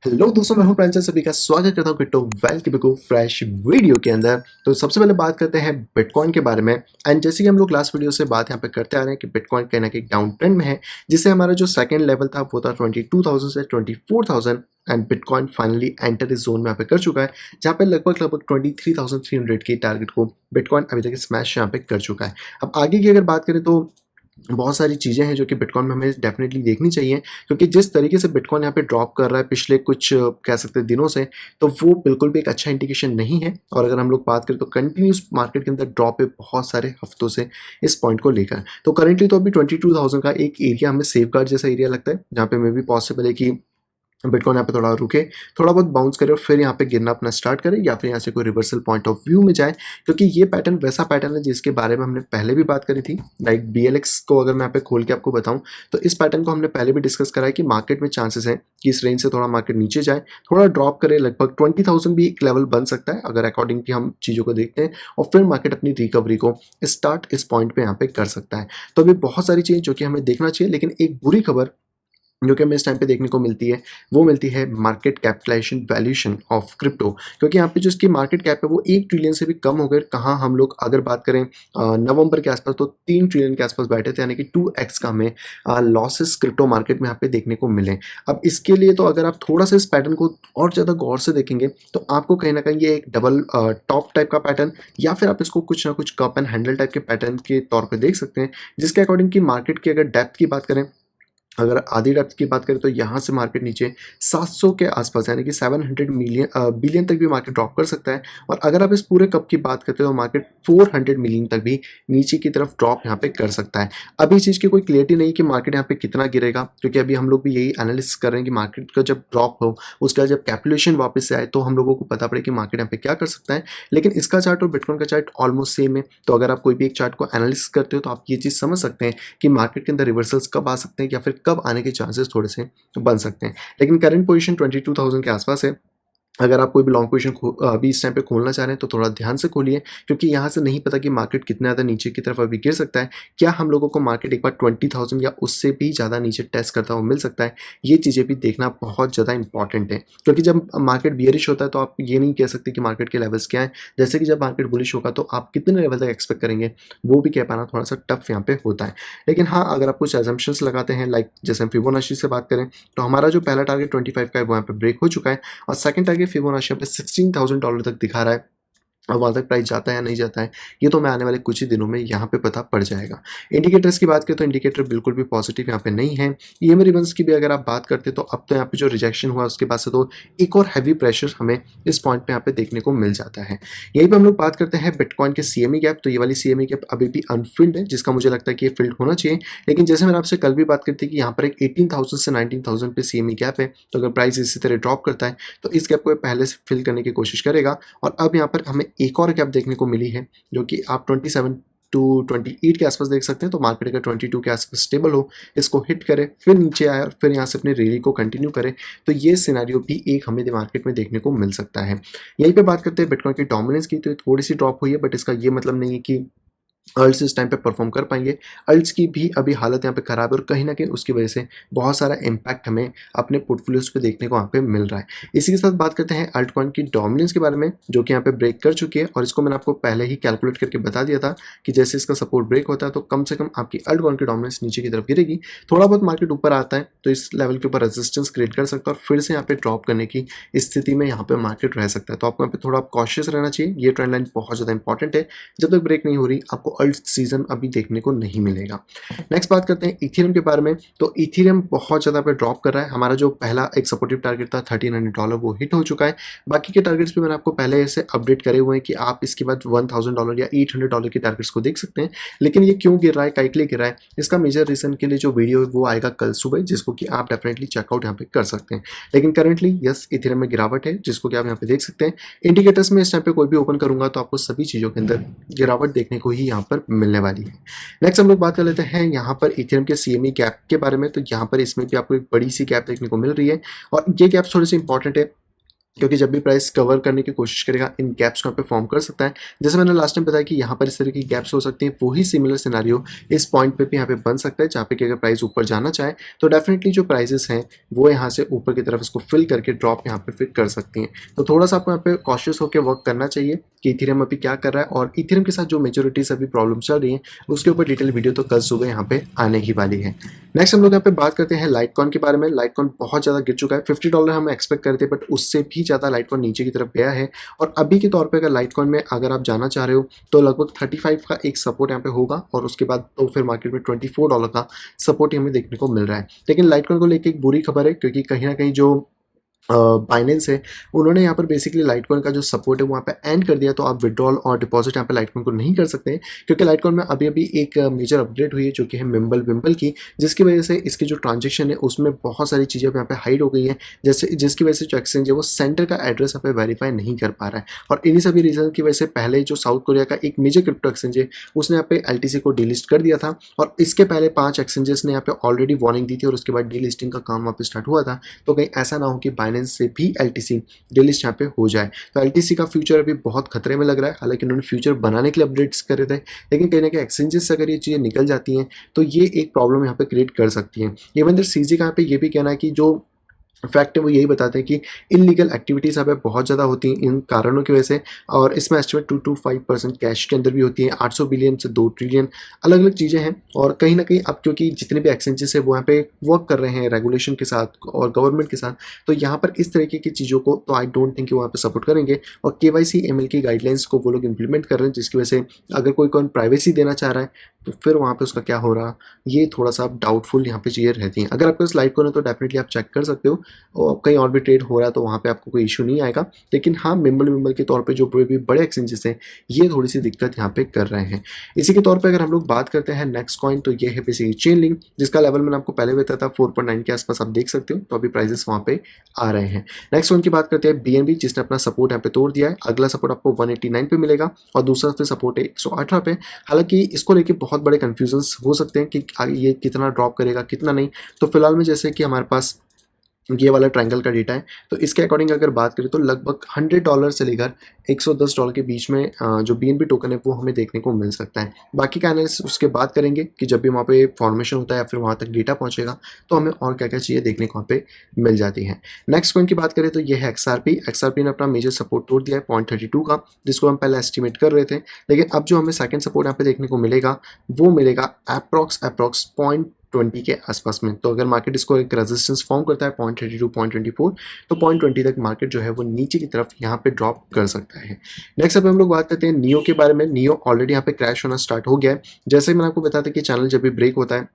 Hello दोस्तों, मैं हूं प्रांजल। सभी का स्वागत करता हूं क्रिप्टो वेल्थ के बिल्कुल फ्रेश वीडियो के अंदर। तो सबसे पहले बात करते हैं बिटकॉइन के बारे में। एंड जैसे कि हम लोग लास्ट वीडियो से बात यहां पे करते आ रहे हैं कि बिटकॉइन कहीं ना कहीं डाउन ट्रेंड में है, जिससे हमारा जो सेकंड लेवल था वो था 22,000 से 24,000। एंड बिटकॉइन फाइनली एंटर इस जोन में यहाँ पे कर चुका है, जहाँ पे लगभग 23,300 के टारगेट को बिटकॉइन अभी तक स्मैश यहाँ पे कर चुका है। अब आगे की अगर बात करें तो बहुत सारी चीज़ें हैं जो कि बिटकॉइन में हमें डेफ़िनेटली देखनी चाहिए, क्योंकि जिस तरीके से बिटकॉइन यहाँ पे ड्रॉप कर रहा है पिछले कुछ कह सकते हैं दिनों से, तो वो बिल्कुल भी एक अच्छा इंडिकेशन नहीं है। और अगर हम लोग बात करें तो कंटिन्यूस मार्केट के अंदर ड्रॉप है बहुत सारे हफ्तों से इस पॉइंट को लेकर। तो करंटली तो अभी 22,000 का एक एरिया हमें सेफगार्ड जैसा एरिया लगता है, जहाँ पे मे बी पॉसिबल है कि बिटकॉइन यहाँ पे थोड़ा रुके, थोड़ा बहुत बाउंस करे और फिर यहाँ पे गिरना अपना स्टार्ट करे, या फिर यहाँ से कोई रिवर्सल पॉइंट ऑफ व्यू में जाए। क्योंकि ये पैटर्न वैसा पैटर्न है जिसके बारे में हमने पहले भी बात करी थी। लाइक BLX को अगर मैं यहाँ पे खोल के आपको बताऊं, तो इस पैटर्न को हमने पहले भी डिस्कस करा है कि मार्केट में चांसेस हैं कि इस रेंज से थोड़ा मार्केट नीचे जाए, थोड़ा ड्रॉप करे, लगभग 20,000 भी एक लेवल बन सकता है अगर अकॉर्डिंग की हम चीज़ों को देखते हैं, और फिर मार्केट अपनी रिकवरी को स्टार्ट इस पॉइंट पे यहाँ पे कर सकता है। तो अभी बहुत सारी चीज़ें जो कि हमें देखना चाहिए, लेकिन एक बुरी खबर जो कि हमें इस टाइम पे देखने को मिलती है, वो मिलती है market capitalization valuation of crypto. क्योंकि यहाँ पे जो इसकी मार्केट कैप है वो 1 ट्रिलियन से भी कम हो गए। कहाँ हम लोग अगर बात करें नवंबर के आसपास, तो 3 ट्रिलियन के आसपास बैठे थे, यानी कि 2x का हमें लॉसेस क्रिप्टो मार्केट में यहाँ पे देखने को मिले। अब इसके लिए तो अगर आप थोड़ा सा इस पैटर्न को और ज़्यादा गौर से देखेंगे, तो आपको कहीं ना कहीं ये एक डबल टॉप टाइप का पैटर्न, या फिर आप इसको कुछ ना कुछ कप एंड हैंडल टाइप के पैटर्न के तौर पर देख सकते हैं, जिसके अकॉर्डिंग की मार्केट की अगर डेप्थ की बात करें, अगर आधी डेप्थ की बात करें, तो यहाँ से मार्केट नीचे 700 के आसपास, यानी कि 700 बिलियन तक भी मार्केट ड्रॉप कर सकता है। और अगर आप इस पूरे कप की बात करते हो, तो मार्केट 400 मिलियन तक भी नीचे की तरफ ड्रॉप यहाँ पे कर सकता है। अभी इस चीज़ की कोई क्लियरिटी नहीं कि मार्केट यहाँ पे कितना गिरेगा, क्योंकि अभी हम लोग भी यही एनालिसिस कर रहे हैं कि मार्केट का जब ड्रॉप हो, उसके बाद जब कैलकुलेशन वापस से आए, तो हम लोगों को पता पड़े कि मार्केट यहाँ पे क्या कर सकता है। लेकिन इसका चार्ट और बिटकॉइन का चार्ट ऑलमोस्ट सेम है। तो अगर आप कोई भी एक चार्ट को एनालिसिस करते हो, तो आप ये चीज़ समझ सकते हैं कि मार्केट के अंदर रिवर्सल्स कब आ सकते हैं, या फिर कब आने के चांसेस थोड़े से बन सकते हैं। लेकिन करंट पोजीशन 22,000 के आसपास है। अगर आप कोई भी लॉन्ग पोजीशन अभी इस टाइम पे खोलना चाह रहे हैं, तो थोड़ा ध्यान से खोलिए, क्योंकि यहाँ से नहीं पता कि मार्केट कितना ज़्यादा नीचे की तरफ अभी गिर सकता है। क्या हम लोगों को मार्केट एक बार 20,000 या उससे भी ज़्यादा नीचे टेस्ट करता हुआ मिल सकता है? ये चीज़ें भी देखना बहुत ज़्यादा इंपॉर्टेंट है, क्योंकि जब मार्केट बियरिश होता है, तो आप ये नहीं कह सकते कि मार्केट के लेवल्स क्या हैं। जैसे कि जब मार्केट बुलिश होगा, तो आप कितने लेवल तक एक्सपेक्ट करेंगे, वो भी कह पाना थोड़ा सा टफ यहाँ पे होता है। लेकिन हाँ, अगर आप कुछ एजम्पशंस लगाते हैं, लाइक जैसे हम फिबोनाची से बात करें, तो हमारा जो पहला टारगेट 25 का है वो यहाँ पे ब्रेक हो चुका है, और सेकंड टारगेट फिबोनाची पे $16,000 तक दिखा रहा है। अब वहाँ तक प्राइस जाता है या नहीं जाता है, ये तो मैं आने वाले कुछ ही दिनों में यहाँ पे पता पड़ जाएगा। इंडिकेटर्स की बात करें, तो इंडिकेटर बिल्कुल भी पॉजिटिव यहाँ पे नहीं है। ईएमए रिबन्स की भी अगर आप बात करते हैं, तो अब तो यहाँ पे जो रिजेक्शन हुआ उसके बाद से तो एक और हैवी प्रेशर हमें इस पॉइंट पे यहाँ पे देखने को मिल जाता है। यहीं पे हम लोग बात करते हैं बिटकॉइन के CME गैप। तो ये वाली CME गैप अभी भी अनफिल्ड है, जिसका मुझे लगता है कि ये फिल्ड होना चाहिए। लेकिन जैसे मैंने आपसे कल भी बात करी थी कि यहाँ पर एक 18,000 से 19,000 पे CME गैप है। तो अगर प्राइस इसी तरह ड्रॉप करता है, तो इस गैप को ये पहले से फिल करने की कोशिश करेगा। और अब यहाँ पर हमें एक और गैप देखने को मिली है, जो कि आप 27 टू 28 के आसपास देख सकते हैं। तो मार्केट अगर 22 के आसपास स्टेबल हो, इसको हिट करे, फिर नीचे आए और फिर यहाँ से अपनी रैली को कंटिन्यू करे, तो ये सिनेरियो भी एक हमें मार्केट में देखने को मिल सकता है। यहीं पे बात करते हैं बिटकॉइन की डोमिनेंस की। तो थोड़ी सी ड्रॉप हुई है, बट इसका ये मतलब नहीं है कि अल्ट्स इस टाइम पे परफॉर्म कर पाएंगे। अल्ट्स की भी अभी हालत यहाँ पे खराब है, और कहीं ना कहीं उसकी वजह से बहुत सारा इम्पैक्ट हमें अपने पोर्टफोलियोज पे देखने को यहाँ पे मिल रहा है। इसी के साथ बात करते हैं अल्ट कॉइन की डोमिनेंस के बारे में, जो कि यहाँ पे ब्रेक कर चुकी है। और इसको मैंने आपको पहले ही कैलकुलेट करके बता दिया था कि जैसे इसका सपोर्ट ब्रेक होता है, तो कम से कम आपकी अल्ट कॉइन की डोमिनेंस नीचे की तरफ गिरेगी। थोड़ा बहुत मार्केट ऊपर आता है, तो इस लेवल के ऊपर रेजिस्टेंस क्रिएट कर सकता है, और फिर से यहाँ पे ड्रॉप करने की स्थिति में यहाँ पे मार्केट रह सकता है। तो आपको यहाँ पे थोड़ा कॉशियस रहना चाहिए। ये ट्रेंड लाइन बहुत ज़्यादा इंपॉर्टेंट है। जब तक ब्रेक नहीं हो रही, आपको अल्ट सीजन अभी देखने को नहीं मिलेगा। नेक्स्ट बात करते हैं इथेरियम के बारे में। तो इथेरियम बहुत ज़्यादा पे ड्रॉप कर रहा है। हमारा जो पहला एक सपोर्टिव टारगेट था $1,300, वो हिट हो चुका है। बाकी के टारगेट्स भी मैंने आपको पहले से अपडेट करे हुए हैं कि आप इसके बाद $1,000 या $800 के टारगेट्स को देख सकते हैं। लेकिन ये क्यों गिर रहा है, काइट गिर रहा है, इसका मेजर रीजन के लिए जो वीडियो है वो आएगा कल सुबह, जिसको कि आप डेफिनेटली चेकआउट यहाँ पे कर सकते हैं। लेकिन करंटली यस, इथेरियम में गिरावट है, जिसको कि आप यहाँ पे देख सकते हैं। इंडिकेटर्स में इस टाइम पे कोई भी ओपन करूंगा, तो आपको सभी चीज़ों के अंदर गिरावट देखने को ही यहाँ पर मिलने वाली है। नेक्स्ट हम लोग बात कर लेते हैं यहाँ पर इथेरियम के CME गैप के बारे में। तो यहाँ पर इसमें भी आपको एक बड़ी सी गैप देखने को मिल रही है, और ये गैप थोड़ी सी इंपॉर्टेंट है। क्योंकि जब भी प्राइस कवर करने की कोशिश करेगा इन गैप्स को यहाँ पे फॉर्म कर सकता है। जैसे मैंने लास्ट टाइम बताया कि यहाँ पर इस तरह की गैप्स हो सकती हैं, वही सिमिलर सिनेरियो इस पॉइंट पे भी यहाँ पे बन सकता है, जहाँ पे कि अगर प्राइस ऊपर जाना चाहे तो डेफिनेटली जो प्राइसेस हैं वो यहाँ से ऊपर की तरफ इसको फिल करके ड्रॉप यहाँ पे फिर कर सकती हैं। तो थोड़ा सा आपको यहाँ पे कॉशियस होकर वर्क करना चाहिए कि इथेरियम अभी क्या कर रहा है, और इथेरियम के साथ जो मेजोरिटीज अभी प्रॉब्लम चल रही है उसके ऊपर डिटेल वीडियो तो कल सुबह यहाँ पे आने ही वाली है। नेक्स्ट हम लोग यहाँ पे बात करते हैं लाइटकॉइन के बारे में। लाइटकॉइन बहुत ज़्यादा गिर चुका है, $50 हम एक्सपेक्ट करते हैं, बट उससे भी ज़्यादा लाइटकॉइन नीचे की तरफ गया है। और अभी के तौर पे अगर लाइटकॉइन में अगर आप जाना चाह रहे हो तो लगभग 35 का एक सपोर्ट यहाँ पे होगा, और उसके बाद तो फिर मार्केट में $24 का सपोर्ट हमें देखने को मिल रहा है। लेकिन लाइटकॉइन को लेकर एक बुरी खबर है, क्योंकि कहीं ना कहीं जो बाइनेंस है उन्होंने यहाँ पर बेसिकली लाइटकॉइन का जो सपोर्ट है वहाँ पे एंड कर दिया। तो आप विड्रॉल और डिपॉजिट यहाँ पे लाइटकॉइन को नहीं कर सकते हैं, क्योंकि लाइटकॉइन में अभी अभी एक मेजर अपडेट हुई है जो कि है मिम्बल विम्बल की, जिसकी वजह से इसकी जो ट्रांजेक्शन है उसमें बहुत सारी चीज़ें यहाँ पे हाइड हो गई हैं, जैसे जिसकी वजह से जो एक्सचेंज है वो सेंटर का एड्रेस यहाँ पे वेरीफाई नहीं कर पा रहा है। और इन्हीं सभी रीजन की वजह से पहले जो साउथ कोरिया का एक मेजर क्रिप्टो एक्सचेंज है उसने यहाँ पे LTC को डीलिस्ट कर दिया था, और इसके पहले 5 एक्सचेंजेस ने यहाँ पे ऑलरेडी वार्निंग दी थी, और उसके बाद डीलिस्टिंग का काम वहाँ पे स्टार्ट हुआ था। तो कहीं ऐसा ना हो कि बाइनेंस से भी LTC डेलिस्ट यहाँ पे हो जाए। तो LTC का फ्यूचर अभी बहुत खतरे में लग रहा है। हालांकि उन्होंने फ्यूचर बनाने के लिए अपडेट्स करे थे, लेकिन कहीं ना कहीं एक्सचेंजेस से अगर ये चीज़ें निकल जाती हैं तो ये एक प्रॉब्लम यहाँ पे क्रिएट कर सकती है। इवन CZ का यहाँ पे ये भी कहना है कि जो फैक्ट है वो यही बताते हैं कि इनलीगल एक्टिविटीज़ यहाँ पे बहुत ज़्यादा होती हैं इन कारणों की वजह से, और इसमें एस्टिमेट 2 to 5% कैश के अंदर भी होती है। 800 बिलियन से 2 ट्रिलियन अलग अलग चीज़ें हैं। और कहीं ना कहीं अब क्योंकि जितने भी एक्सचेंजेस है वो यहाँ पे वर्क कर रहे हैं रेगुलेशन के साथ और गवर्नमेंट के साथ, तो यहाँ पर इस तरीके की चीज़ों को तो आई डोंट थिंक कि वहाँ पे सपोर्ट करेंगे। और KYC ML की गाइडलाइंस को वो लोग इंप्लीमेंट कर रहे हैं, जिसकी वजह से अगर कोई प्राइवेसी देना चाह रहा है तो फिर वहाँ पे उसका क्या हो रहा, ये थोड़ा सा डाउटफुल यहाँ पे चीज़ें रहती हैं। अगर आपको इस लाइट को है तो डेफिनेटली आप चेक कर सकते हो, और कहीं और भी ट्रेड हो रहा है तो वहाँ पे आपको कोई इशू नहीं आएगा। लेकिन हाँ, मिम्बल के तौर पे जो भी बड़े एक्सचेंजेस हैं ये थोड़ी सी दिक्कत यहाँ पे कर रहे हैं। इसी के तौर पे अगर हम लोग बात करते हैं नेक्स्ट कॉइन, तो ये है बेसिकली चेन लिंक, जिसका लेवल मैंने आपको पहले बताया था 4.9 के आसपास आप देख सकते हो। तो अभी प्राइजेस वहाँ पे आ रहे हैं। नेक्स्ट कॉइन की बात करते हैं BNB, जिसने अपना सपोर्ट यहाँ पे तोड़ दिया है। अगला सपोर्ट आपको 189 पे मिलेगा, और दूसरा फिर सपोर्ट है 118 पे। हालांकि इसको लेके बहुत बड़े कन्फ्यूजन्स हो सकते हैं कि ये कितना ड्रॉप करेगा कितना नहीं। तो फिलहाल में जैसे कि हमारे पास ये वाला ट्रायंगल का डेटा है, तो इसके अकॉर्डिंग अगर बात करें तो लगभग $100 से लेकर $110 के बीच में जो BNB टोकन है वो हमें देखने को मिल सकता है। बाकी का एनालिसिस उसके बाद करेंगे कि जब भी वहाँ पे फॉर्मेशन होता है या फिर वहाँ तक डेटा पहुँचेगा तो हमें और क्या क्या चीज़ें देखने को वहाँ पे मिल जाती हैं। नेक्स्ट कॉइन की बात करें तो ये है XRP ने अपना मेजर सपोर्ट तोड़ दिया है 0.32 का, जिसको हम पहले एस्टिमेट कर रहे थे। लेकिन अब जो हमें सेकंड सपोर्ट यहाँ पे देखने को मिलेगा वो मिलेगा अप्रॉक्स 0.20 के आसपास में। तो अगर मार्केट इसको एक रेजिस्टेंस फॉर्म करता है 0.32 0.24, तो 0.20 तक मार्केट जो है वो नीचे की तरफ यहाँ पे ड्रॉप कर सकता है। नेक्स्ट अब हम लोग बात करते हैं नियो के बारे में। नियो ऑलरेडी यहाँ पे क्रैश होना स्टार्ट हो गया है। जैसे मैंने आपको बताया था कि चैनल जब भी ब्रेक होता है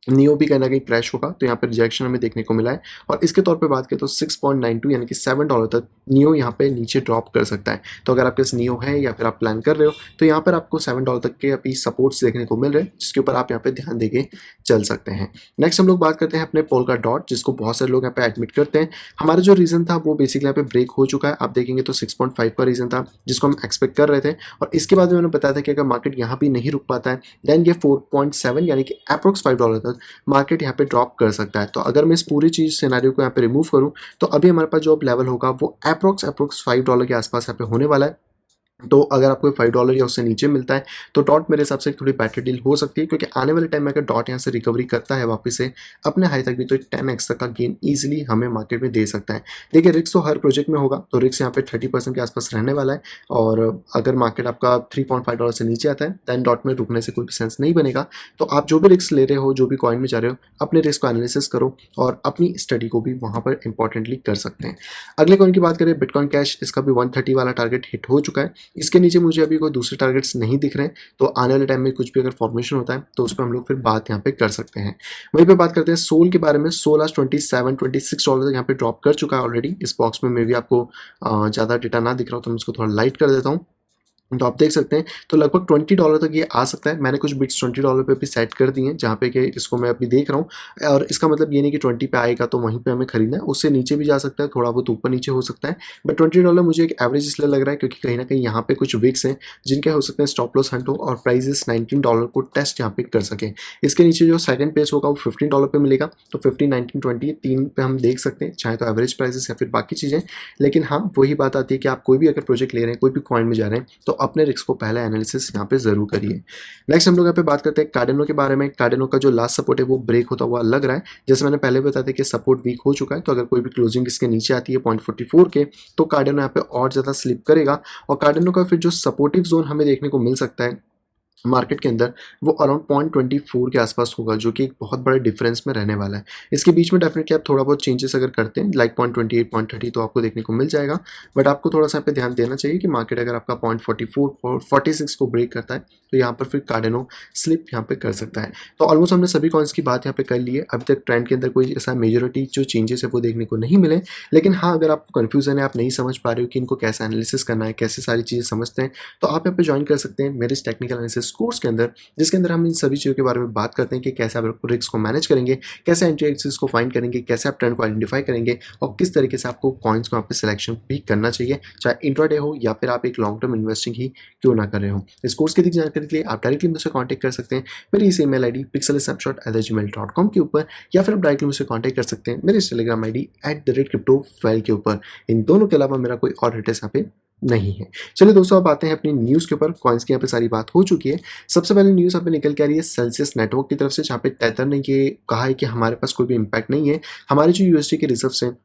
नियो भी कहीं ना कहीं क्रैश होगा, तो यहाँ पर रिजेक्शन हमें देखने को मिला है। और इसके तौर पे बात करें तो 6.92 यानी कि $7 तक नियो यहाँ पे नीचे ड्रॉप कर सकता है। तो अगर आपके पास नियो है या फिर आप प्लान कर रहे हो तो यहाँ पर आपको $7 तक के अभी सपोर्ट्स देखने को मिल रहे हैं, जिसके ऊपर आप यहाँ पे ध्यान देके चल सकते हैं। नेक्स्ट हम लोग बात करते हैं अपने पोल्का डॉट, जिसको बहुत सारे लोग यहाँ पे एडमिट करते हैं। हमारा जो रीजन था वो बेसिकली यहाँ पे ब्रेक हो चुका है। आप देखेंगे तो 6.5 का रीजन था जिसको हम एक्सपेक्ट कर रहे थे, और इसके बाद मैंने बताया था कि अगर मार्केट यहाँ भी नहीं रुक पाता है देन ये 4.7 यानी कि अप्रोक्स $5 तक मार्केट यहाँ पे ड्रॉप कर सकता है। तो अगर मैं इस पूरी चीज सिनेरियो को यहाँ पे रिमूव करूँ तो अभी हमारे पास जो लेवल होगा वो अप्रोक्स $5 के आसपास यहाँ पे होने वाला है। तो अगर आपको $5 या उससे नीचे मिलता है तो डॉट मेरे हिसाब से थोड़ी बेटर डील हो सकती है, क्योंकि आने वाले टाइम में अगर डॉट यहाँ से रिकवरी करता है वापस से अपने हाई तक भी, तो 10x तक का गेन ईजिली हमें मार्केट में दे सकता है। देखिए रिस्क तो हर प्रोजेक्ट में होगा, तो रिस्क यहाँ पे 30% के आसपास रहने वाला है। और अगर मार्केट आपका $3.5 से नीचे आता है दैन डॉट में रुकने से कोई भी सेंस नहीं बनेगा। तो आप जो भी रिस्क ले रहे हो, जो भी कॉइन में जा रहे हो, अपने रिस्क को एनालिसिस करो और अपनी स्टडी को भी वहाँ पर इंपॉर्टेंटली कर सकते हैं। अगले कॉइन की बात करें बिटकॉइन कैश, इसका भी 130 वाला टारगेट हिट हो चुका है। इसके नीचे मुझे अभी कोई दूसरे टारगेट्स नहीं दिख रहे हैं, तो आने वाले टाइम में कुछ भी अगर फॉर्मेशन होता है तो उस पर हम लोग फिर बात यहाँ पे कर सकते हैं। वहीं पे बात करते हैं सोल के बारे में। सोल आज $27-26 तक यहाँ पे ड्रॉप कर चुका है ऑलरेडी। इस बॉक्स में भी आपको ज़्यादा डेटा ना दिख रहा हो तो मैं इसको थोड़ा लाइट कर देता हूँ। तो आप देख सकते हैं, तो लगभग $20 तक ये आ सकता है। मैंने कुछ बिट्स $20 पे भी सेट कर दिए हैं, जहाँ पे कि इसको मैं अभी देख रहा हूँ, और इसका मतलब ये नहीं कि 20 पे आएगा तो वहीं पे हमें खरीदना है, उससे नीचे भी जा सकता है, थोड़ा बहुत ऊपर-नीचे हो सकता है। बट $20 मुझे एक एवरेज इसलिए लग रहा है क्योंकि कहीं न कहीं यहाँ पे कुछ विक्स हैं, जिनके हो सकते हैं स्टॉप लॉस हंट हो और प्राइस $19 को टेस्ट यहाँ पे कर सकें। इसके नीचे जो सेकंड पेज होगा वो $15 पे मिलेगा, तो 15, 19, 20 3 पे हम देख सकते हैं, चाहे तो एवरेज प्राइसेस या फिर बाकी चीज़ें। लेकिन हाँ, वही बात आती है कि आप कोई भी अगर प्रोजेक्ट ले रहे हैं, कोई भी कॉइन में जा रहे हैं, तो अपने रिस्क को पहले एनालिसिस यहाँ पे ज़रूर करिए। नेक्स्ट हम लोग यहाँ पे बात करते हैं कार्डिनो के बारे में। कार्डिनो का जो लास्ट सपोर्ट है वो ब्रेक होता हुआ लग रहा है। जैसे मैंने पहले बताया था कि सपोर्ट वीक हो चुका है, तो अगर कोई भी क्लोजिंग इसके नीचे आती है 0.44 के, तो कार्डिनो यहाँ पे और ज़्यादा स्लिप करेगा, और कार्डिनो का फिर जो सपोर्टिव जोन हमें देखने को मिल सकता है मार्केट के अंदर, वो अराउंड 0.24 के आसपास होगा, जो कि एक बहुत बड़े डिफरेंस में रहने वाला है। इसके बीच में डेफिनेटली आप थोड़ा बहुत चेंजेस अगर करते हैं लाइक 0.28, 0.30, तो आपको देखने को मिल जाएगा। बट आपको थोड़ा सा यहाँ पे ध्यान देना चाहिए कि मार्केट अगर आपका 0.44 और 46 को ब्रेक करता है, तो यहाँ पर फिर कार्डिनो स्लिप यहाँ पे कर सकता है। तो ऑलमोस्ट हमने सभी कॉइन्स की बात यहाँ पे कर ली है। अभी तक ट्रेंड के अंदर कोई ऐसा मेजोरिटी जो चेंजेस है वो देखने को नहीं मिले। लेकिन हाँ, अगर आपको कन्फ्यूजन है, आप नहीं समझ पा रहे हो कि इनको कैसे एनालिसिस करना है, कैसे सारी चीज़ें समझते हैं, तो आप यहाँ पे ज्वाइन कर सकते हैं मेरे इस टेक्निकल एनालिसिस कोर्स के अंदर, जिसके अंदर हम इन सभी चीज़ों के बारे में बात करते हैं कि कैसे आप रिस्क को मैनेज करेंगे, कैसे एंट्री एक्सिस को फाइंड करेंगे, कैसे आप ट्रेंड को आइडेंटिफाई करेंगे, और किस तरीके से आपको कॉइन्स को यहाँ पे सिलेक्शन भी करना चाहिए, चाहे इंट्राडे हो या फिर आप एक लॉन्ग टर्म इन्वेस्टिंग ही क्यों ना कर रहे हो। इस कोर्स की अधिक जानकारी के लिए आप डायरेक्टली मुझसे कॉन्टैक्ट कर सकते हैं मेरी इस ईमेल आईडी pixelsnapshot@gmail.com के ऊपर, या फिर आप डायरेक्टली मुझसे कॉन्टैक्ट कर सकते हैं मेरे इस टेलीग्राम आईडी @cryptofile के ऊपर। इन दोनों के अलावा मेरा कोई और एड्रेस यहाँ पे नहीं है। चलिए दोस्तों, अब आते हैं अपनी न्यूज़ के ऊपर। कॉइन्स की यहाँ पे सारी बात हो चुकी है। सबसे पहले न्यूज़ यहाँ पे निकल के आ रही है सेल्सियस नेटवर्क की तरफ से, जहाँ पे टेथर ने ये कहा है कि हमारे पास कोई भी इम्पैक्ट नहीं है। हमारे जो यूएसडी के रिजर्व्स हैं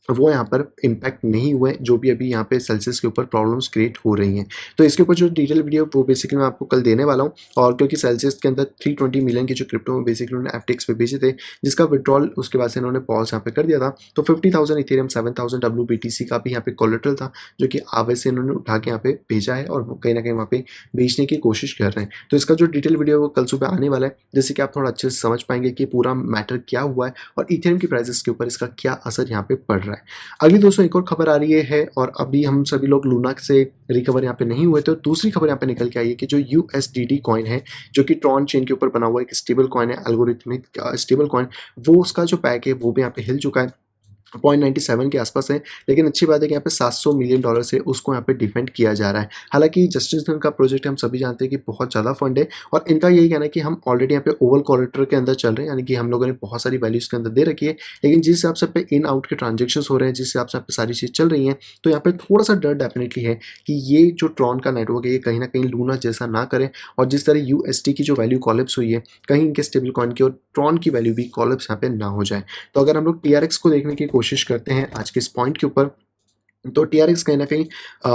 वो यहाँ पर इम्पैक्ट नहीं हुए, जो भी अभी यहाँ पे सेल्सियस के ऊपर प्रॉब्लम्स क्रिएट हो रही हैं। तो इसके ऊपर जो डिटेल वीडियो वो बेसिकली मैं आपको कल देने वाला हूँ, और क्योंकि सेल्सियस के अंदर 320 मिलियन की जो क्रिप्टो में बेसिकली उन्होंने एफटीएक्स पे भेजे थे, जिसका विड्रॉल उसके बाद से इन्होंने पॉज यहाँ पे कर दिया था। तो 50,000 इथेरियम, 7,000 WBTC का भी यहाँ पे कोलेटरल था, जो कि आवे से इन्होंने उठा के यहाँ पे भेजा है, और वो कहीं ना कहीं वहाँ पे बेचने की कोशिश कर रहे हैं। तो इसका जो डिटेल वीडियो वो कल सुबह आने वाला है, जिससे कि आप थोड़ा अच्छे से समझ पाएंगे कि पूरा मैटर क्या हुआ है और इथेरियम की प्राइसेस के ऊपर इसका क्या असर यहाँ पे पड़ रहा है। अगली दोस्तों एक और खबर आ रही है, और अभी हम सभी लोग लूना से रिकवर यहाँ पे नहीं हुए, तो दूसरी खबर यहाँ पे निकल के आई है कि जो USDT कॉइन है, जो कि ट्रॉन चेन के ऊपर बना हुआ एक स्टेबल कॉइन है, एल्गोरिथमिक स्टेबल कॉइन, वो उसका जो पैक है वो भी यहाँ पे हिल चुका है, 0.97 के आसपास है। लेकिन अच्छी बात है कि यहाँ पे $700 मिलियन से उसको यहाँ पे डिफेंड किया जा रहा है। हालांकि जस्टिस धन का प्रोजेक्ट हम सभी जानते हैं कि बहुत ज़्यादा फंड है, और इनका यही कहना है कि हम ऑलरेडी यहाँ पे ओवल कॉरिडोर के अंदर चल रहे हैं, यानी कि हम लोगों ने बहुत सारी वैल्यूज़ के अंदर दे रखी है। लेकिन जिस हिसाब से पे इन आउट के ट्रांजेक्शन हो रहे हैं, जिस हिसाब से यहाँ पे सारी चीज़ चल रही हैं, तो यहाँ पे थोड़ा सा डर डेफिनेटली है कि ये जो ट्रॉन का नेटवर्क है, ये कहीं ना कहीं लूना जैसा ना करे, और जिस तरह USD की जो वैल्यू कॉलेप्स हुई है, कहीं इनके स्टेबल कॉइन की और ट्रॉन की वैल्यू भी कॉलेप्स यहाँ पे ना हो जाए। तो अगर हम लोग TRX को देखने की कोशिश करते हैं आज के इस पॉइंट के ऊपर, तो TRX कहीं न कहीं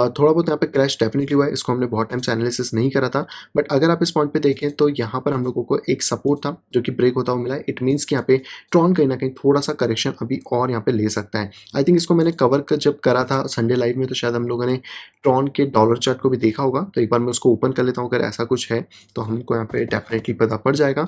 थोड़ा बहुत यहाँ पे क्रैश डेफ़िनिटली हुआ है। इसको हमने बहुत टाइम से एनालिसिस नहीं करा था। बट अगर आप इस पॉइंट पे देखें, तो यहाँ पर हम लोगों को एक सपोर्ट था, जो कि ब्रेक होता हुआ मिला है। इट मीन्स कि यहाँ पे ट्रॉन कहीं न कहीं थोड़ा-सा करेक्शन अभी और यहाँ पे ले सकता है। आई थिंक इसको मैंने कवर क जब करा था संडे लाइव में, तो शायद हम लोगों ने ट्रॉन के डॉलर चार्ट को भी देखा होगा। तो एक बार मैं उसको ओपन कर लेता हूँ, अगर ऐसा कुछ है, तो हमको यहाँ पे डेफ़िनेटली पता पड़ जाएगा।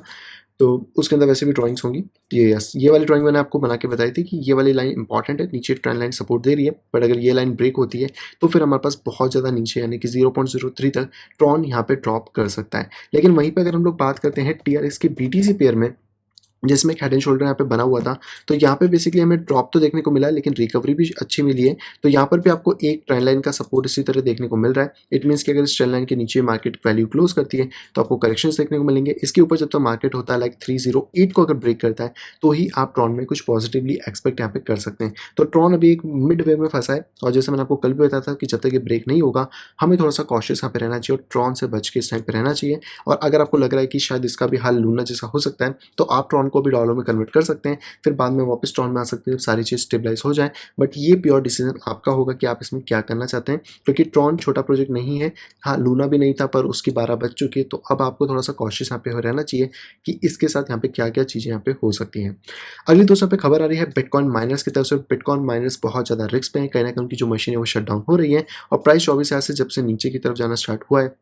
तो उसके अंदर वैसे भी ड्राइंग्स होंगी। ये वाली ड्राइंग मैंने आपको बना के बताई थी कि ये वाली लाइन इंपॉर्टेंट है, नीचे ट्रेंड लाइन सपोर्ट दे रही है, बट अगर ये लाइन ब्रेक होती है, तो फिर हमारे पास बहुत ज़्यादा नीचे यानी कि 0.03 तक ट्रॉन यहाँ पे ड्रॉप कर सकता है। लेकिन वहीं पे अगर हम लोग बात करते हैं TRX के BTC पेयर में, जिसमें एक हेड एंड शोल्डर यहाँ पे बना हुआ था, तो यहाँ पे बेसिकली हमें ड्रॉप तो देखने को मिला है, लेकिन रिकवरी भी अच्छी मिली है। तो यहाँ पर भी आपको एक ट्रेंड लाइन का सपोर्ट इसी तरह देखने को मिल रहा है। इट मीन्स कि अगर इस ट्रेंड लाइन के नीचे मार्केट वैल्यू क्लोज करती है, तो आपको करेक्शंस देखने को मिलेंगे। इसके ऊपर जब तक मार्केट होता है लाइक 308 को अगर ब्रेक करता है, तो ही आप ट्रॉन में कुछ पॉजिटिवली एक्सपेक्ट यहाँ पे कर सकते हैं। तो ट्रॉन अभी एक मिड वे में फंसा है, और जैसे मैंने आपको कल भी बताया था कि जब तक ये ब्रेक नहीं होगा, हमें थोड़ा सा कॉशियस यहाँ पे रहना चाहिए और ट्रॉन से बच के इस टाइम पे रहना चाहिए। और अगर आपको लग रहा है कि शायद इसका भी हाल लूना जैसा हो सकता है, तो आप ट्रॉन को भी डॉलर में कन्वर्ट कर सकते हैं, फिर बाद में वापस ट्रॉन में आ सकते हैं जब सारी चीज़ स्टेबलाइज हो जाए। बट ये प्योर डिसीजन आपका होगा कि आप इसमें क्या करना चाहते हैं, क्योंकि ट्रॉन छोटा प्रोजेक्ट नहीं है। हाँ, लूना भी नहीं था, पर उसकी 12 बज चुकी है, तो अब आपको थोड़ा सा कॉशियस यहाँ पे रहना चाहिए कि इसके साथ यहाँ पे क्या क्या चीज़ें यहाँ पे हो सकती हैं। अगली दोस्तों पे खबर आ रही है बिटकॉइन माइनर्स की तरफ से। बिटकॉइन माइनर्स बहुत ज़्यादा रिस्क पे हैं, कहीं ना कहीं उनकी जो मशीन है वो शट डाउन हो रही है, और प्राइस 24,000 से जब से नीचे की तरफ जाना स्टार्ट हुआ है,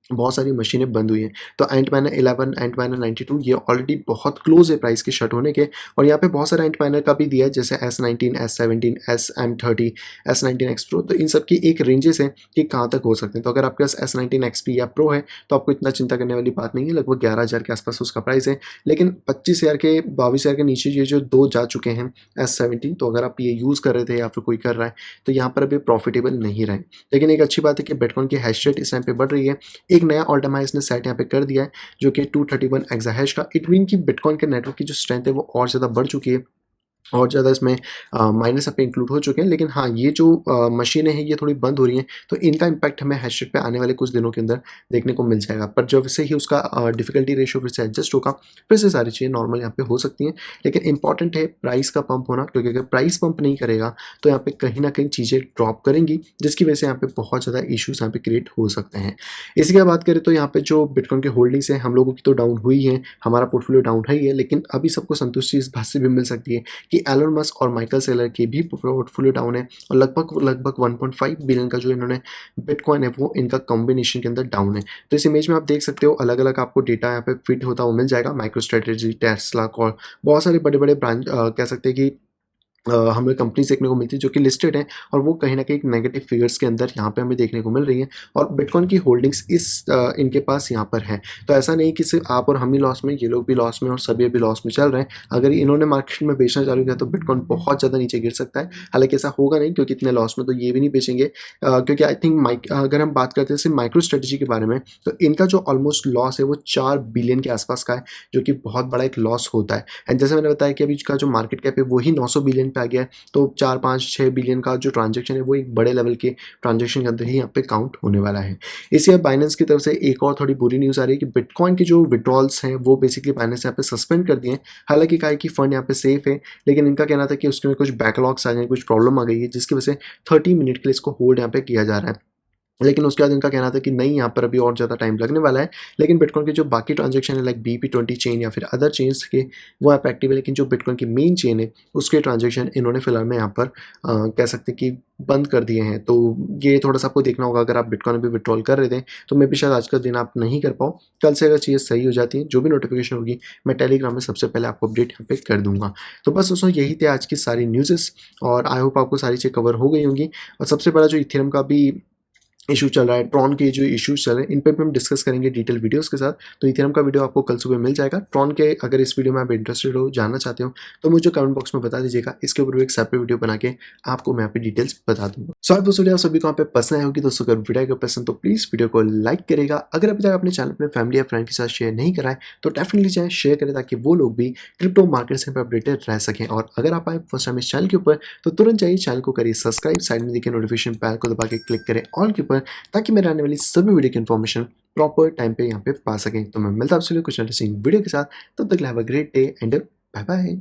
बहुत सारी मशीनें बंद हुई हैं। तो एंटमैन 11, एंटमैन 92 ये ऑलरेडी बहुत क्लोज़ है प्राइस के शट होने के, और यहाँ पे बहुत सारा एंटमैन का भी दिया है जैसे S19, S17, SM30, S19 X Pro। तो इन सब की एक रेंजेस है कि कहाँ तक हो सकते हैं। तो अगर आपके पास S19 XP या Pro है तो आपको इतना चिंता करने वाली बात नहीं है, लगभग 11,000 के आसपास उसका प्राइस है। लेकिन 25,000 के 22,000 के नीचे ये जो 2 जा चुके हैं S17, तो अगर आप ये यूज़ कर रहे थे या फिर कोई कर रहा है तो यहाँ पर अभी प्रॉफिटेबल नहीं रहे। लेकिन एक अच्छी बात है कि बिटकॉइन की हैश रेट इस टाइम पे बढ़ रही है। एक नया ऑल टाइम हाई इसने सेट यहाँ पे कर दिया है जो कि 231 एक्साहैश का। इट मीन कि बिटकॉइन के नेटवर्क की जो स्ट्रेंथ है वो और ज़्यादा बढ़ चुकी है, और ज़्यादा इसमें माइनर्स यहाँ पे इंक्लूड हो चुके हैं। लेकिन हाँ, ये जो मशीनें हैं ये थोड़ी बंद हो रही हैं, तो इनका इम्पैक्ट हमें हैश रेट पे आने वाले कुछ दिनों के अंदर देखने को मिल जाएगा। पर जब से ही उसका डिफ़िकल्टी रेशियो फिर से एडजस्ट होगा, फिर से सारी चीज़ें नॉर्मल यहाँ पे हो सकती हैं। लेकिन इंपॉर्टेंट है प्राइस का पंप होना, क्योंकि अगर प्राइस पंप नहीं करेगा तो यहाँ पे कहीं न कहीं चीज़ें ड्रॉप करेंगी, जिसकी वजह से यहाँ पे बहुत ज़्यादा इश्यूज़ यहाँ पे क्रिएट हो सकते हैं। इसी की बात करें तो यहाँ पे जो बिटकॉइन की होल्डिंग्स हैं, हम लोगों की तो डाउन हुई है, हमारा पोर्टफोलियो डाउन है ही है, लेकिन अभी सबको संतुष्टि इस बात से भी मिल सकती है कि एलन मस्क और माइकल सेलर के भी पोर्टफोलियो डाउन है, और लगभग 1.5 बिलियन का जो इन्होंने बिटकॉइन है वो इनका कॉम्बिनेशन के अंदर डाउन है। तो इस इमेज में आप देख सकते हो अलग-अलग आपको डेटा यहाँ पे फिट होता हुआ मिल जाएगा। माइक्रो स्ट्रैटेजी, टेस्ला और बहुत सारे बड़े-बड़े ब्रांड कह सकते हैं कि हमें कंपनीज़ देखने को मिलती है जो कि लिस्टेड हैं, और वो कहीं न कहीं एक नेगेटिव फिगर्स के अंदर यहाँ पे हमें देखने को मिल रही हैं, और बिटकॉइन की होल्डिंग्स इनके पास यहाँ पर हैं। तो ऐसा नहीं कि सिर्फ़ आप और हम ही लॉस में, ये लोग भी लॉस में और सभी अभी लॉस में चल रहे हैं। अगर इन्होंने मार्केट में बेचना चालू किया तो बिटकॉइन बहुत ज़्यादा नीचे गिर सकता है। हालाँकि ऐसा होगा नहीं, क्योंकि इतने लॉस में तो ये भी नहीं बेचेंगे, क्योंकि आई थिंक अगर हम बात करते हैं सिर्फ़ माइक्रो स्ट्रैटेजी के बारे में, तो इनका जो ऑलमोस्ट लॉस है वो 4 बिलियन के आसपास का है, जो कि बहुत बड़ा एक लॉस होता है। एंड जैसे मैंने बताया कि अभी का जो मार्केट कैप है वही 900 बिलियन पे आ गया है। तो 4, 5, 6 बिलियन का जो ट्रांज़ैक्शन है वो एक बड़े लेवल के ट्रांज़ैक्शन के अंदर ही यहाँ पे काउंट होने वाला है। इसी अब बाइनेंस की तरफ से एक और थोड़ी बुरी न्यूज़ आ रही है कि बिटकॉइन के जो विथड्रॉल्स हैं वो बेसिकली बाइनेंस यहाँ पे सस्पेंड कर दिए हैं। हालाँकि कहा है कि फंड यहाँ पे सेफ है, लेकिन इनका कहना था कि उसमें कुछ बैकलॉग्स आ गए हैं, कुछ प्रॉब्लम आ गई है, जिसकी वजह से 30 मिनट के लिए इसको होल्ड यहाँ पे किया जा रहा है। लेकिन उसके बाद इनका कहना था कि नहीं, यहाँ पर अभी और ज़्यादा टाइम लगने वाला है। लेकिन बिटकॉइन के जो बाकी ट्रांज़ैक्शन है लाइक BEP20 चेन या फिर अदर चेन्स के, वो ऐप एक्टिव है, लेकिन जो बिटकॉइन की मेन चेन है उसके ट्रांज़ैक्शन इन्होंने फिलहाल में यहाँ पर कह सकते हैं कि बंद कर दिए हैं। तो ये थोड़ा-सा आपको देखना होगा, अगर आप बिटकॉइन अभी विथड्रॉल कर रहे थे तो मे बी शायद आज का दिन आप नहीं कर पाओ। कल से अगर चीज़ें सही हो जाती हैं, जो भी नोटिफ़िकेशन होगी मैं टेलीग्राम में सबसे पहले आपको अपडेट यहाँ पे कर दूँगा। तो बस दोस्तों यही थे आज की सारी न्यूज़ेस, और आई होप आपको सारी चीज़ें कवर हो गई होंगी। और सबसे बड़ा जो इथेरियम का भी इश्यू चल रहा है, ट्रॉन के जो इश्यूज़ चल रहे हैं, इन पे भी हम डिस्कस करेंगे डिटेल वीडियोज़ के साथ। तो इथेरियम का वीडियो आपको कल सुबह मिल जाएगा। ट्रॉन के अगर इस वीडियो में आप इंटरेस्टेड हो, जानना चाहते हो, तो मुझे कमेंट बॉक्स में बता दीजिएगा। इसके ऊपर भी एक सेपरेट वीडियो बना के आपको मैं यहाँ पे डिटेल्स बता दूँगा। सो आई होप दोस्तों आप सभी को यहाँ पे पसंद आई होगी। दोस्तों अगर वीडियो को पसंद तो प्लीज़ वीडियो को लाइक करेगा। अगर अभी तक अपने चैनल अपने फैमिली या फ्रेंड के साथ शेयर नहीं करा है तो डेफिनिटली जाएँ शेयर करें, ताकि वो लोग भी क्रिप्टो मार्केट से अपडेटेड रह सकें। और अगर आप आए फर्स्ट टाइम इस चैनल के ऊपर तो तुरंत जाइए चैनल को करिए सब्सक्राइब, साइड में देखिए नोटिफिकेशन बेल को दबा के क्लिक करें ऑल के ऊपर, ताकि मेरे आने वाली सभी वीडियो की इन्फॉर्मेशन प्रॉपर टाइम पे यहाँ पे पा सकें। तो मैं मिलता हूँ आपसे कुछ इंटरेस्टिंग वीडियो के साथ। तब तक have a great day and bye bye.